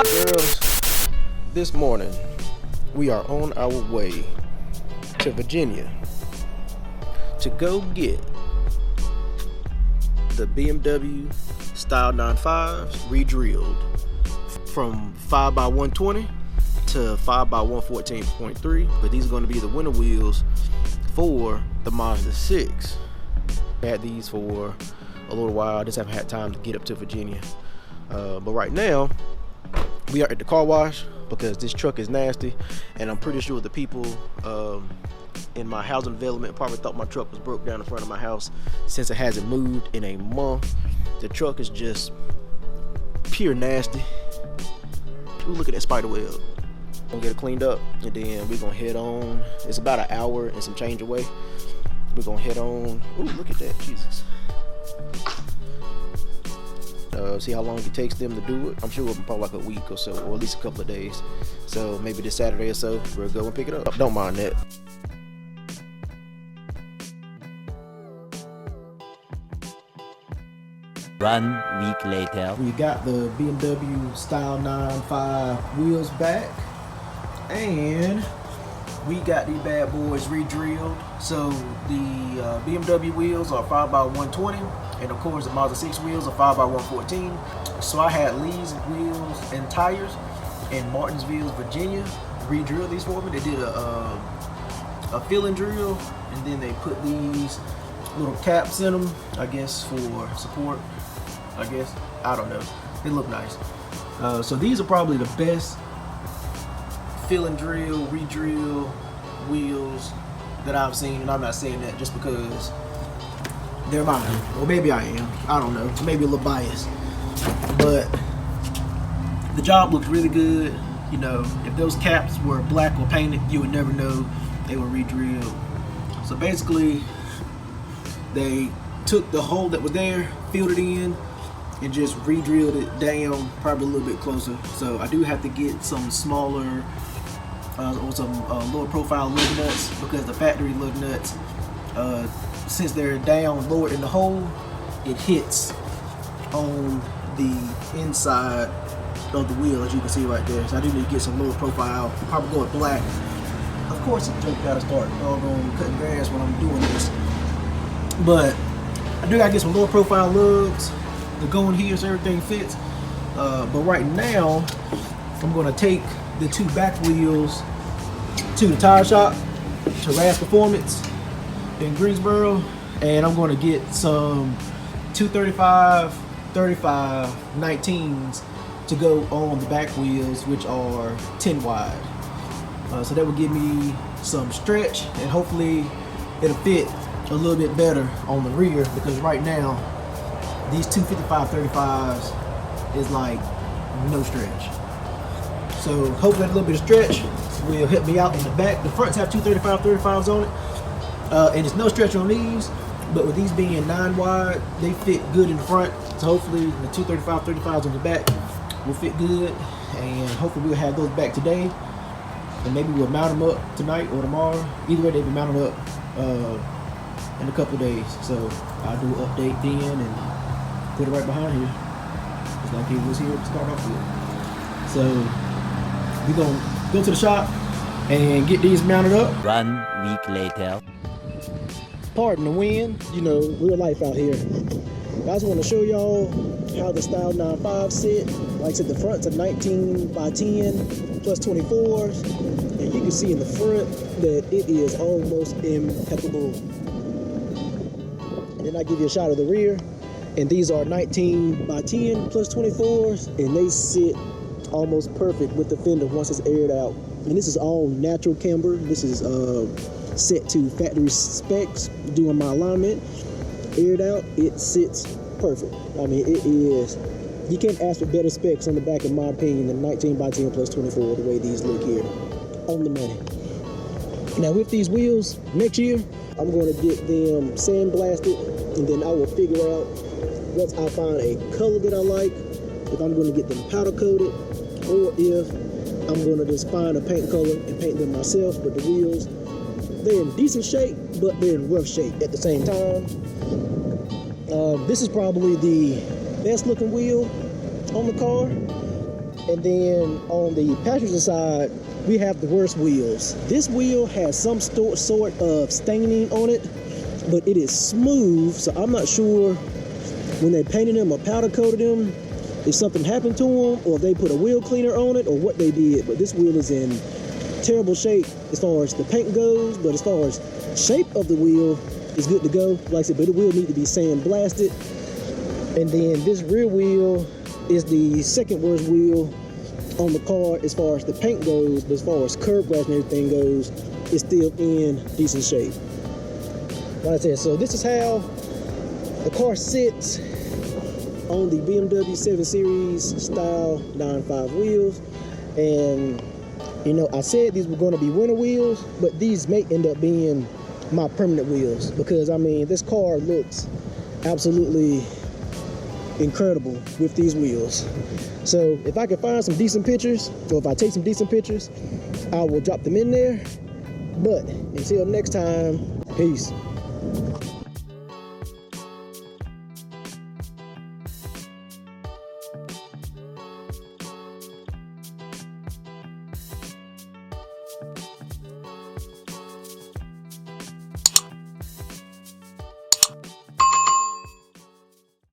Girls, this morning we are on our way to Virginia to go get the BMW Style 95s re-drilled from 5x120 to 5x114.3, but these are going to be the winter wheels for the Mazda 6. I had these for a little while. I just haven't had time to get up to Virginia. But right now, we are at the car wash because this truck is nasty, and I'm pretty sure the people in my housing development probably thought my truck was broke down in front of my house since it hasn't moved in a month. The truck is just pure nasty. Ooh, look at that spider web. Gonna get it cleaned up, and then we're gonna head on. It's about an hour and some change away. We're gonna head on. Ooh, look at that, Jesus. See how long it takes them to do it. I'm sure it'll be probably like a week or so, or at least a couple of days. So maybe this Saturday or so, we'll go and pick it up. Don't mind that. One week later. We got the BMW Style 95 wheels back, and we got these bad boys re-drilled. So the BMW wheels are 5x120, and of course the Mazda 6 wheels are 5x114. So I had Lee's wheels and tires in Martinsville, Virginia, re-drill these for me. They did a fill and drill, and then they put these little caps in them, I guess for support. I don't know. They look nice. So these are probably the best fill and drill, re-drill wheels that I've seen, and I'm not saying that just because they're mine. Or maybe I am. I don't know. Maybe a little biased. But the job looks really good. You know, if those caps were black or painted, you would never know they were re-drilled. So basically, they took the hole that was there, filled it in, and just re-drilled it down, probably a little bit closer. So I do have to get some smaller or some lower profile lug nuts, because the factory lug nuts, since they're down lower in the hole, it hits on the inside of the wheel, as you can see right there. So I do need to get some lower profile, probably go with black. Of course, the joke gotta start on cutting grass when I'm doing this, but I do gotta get some lower profile lugs to go in here so everything fits. But right now, I'm gonna take the two back wheels to the tire shop, to Ras Performance in Greensboro, and I'm gonna get some 235, 35, 19s to go on the back wheels, which are 10 wide. So that will give me some stretch, and hopefully it'll fit a little bit better on the rear, because right now these 255 35s is like no stretch. So hopefully a little bit of stretch will help me out in the back. The fronts have 235 35s on it, and there's no stretch on these, but with these being 9 wide, they fit good in the front. So hopefully the 235 35s on the back will fit good, and hopefully we'll have those back today, and maybe we'll mount them up tonight or tomorrow. Either way, they'll be mounted up in a couple days. So I'll do an update then and put it right behind here, just like it was here to start off with. So we're gonna go to the shop and get these mounted up. 1 week later. Pardon the wind, you know, real life out here. I just want to show y'all how the Style 95 sit. Like I said, the front's a 19x10 plus 24s, and you can see in the front that it is almost impeccable. And then I give you a shot of the rear, and these are 19x10 plus 24s, and they sit almost perfect with the fender once it's aired out. And this is all natural camber. This is set to factory specs. Doing my alignment, aired out, it sits perfect. I mean, it is, you can't ask for better specs on the back, in my opinion, than 19x10 plus 24, the way these look here. On the money. Now with these wheels, next year, I'm going to get them sandblasted, and then I will figure out, once I find a color that I like, if I'm going to get them powder coated, or if I'm going to just find a paint color and paint them myself. But the wheels, they're in decent shape, but they're in rough shape at the same time. This is probably the best looking wheel on the car. And then on the passenger side, we have the worst wheels. This wheel has some sort of staining on it, but it is smooth, so I'm not sure when they painted them or powder coated them if something happened to them, or if they put a wheel cleaner on it, or what they did. But this wheel is in terrible shape as far as the paint goes, but as far as shape of the wheel is good to go. Like I said, but the wheel needs to be sandblasted. And then this rear wheel is the second worst wheel on the car as far as the paint goes, but as far as curb grass and everything goes, it's still in decent shape. Like I said, so this is how the car sits on the BMW 7 Series style 9.5 wheels. And you know, I said these were going to be winter wheels, but these may end up being my permanent wheels, because I mean, this car looks absolutely incredible with these wheels. So if I can find some decent pictures, or if I take some decent pictures, I will drop them in there. But until next time, peace.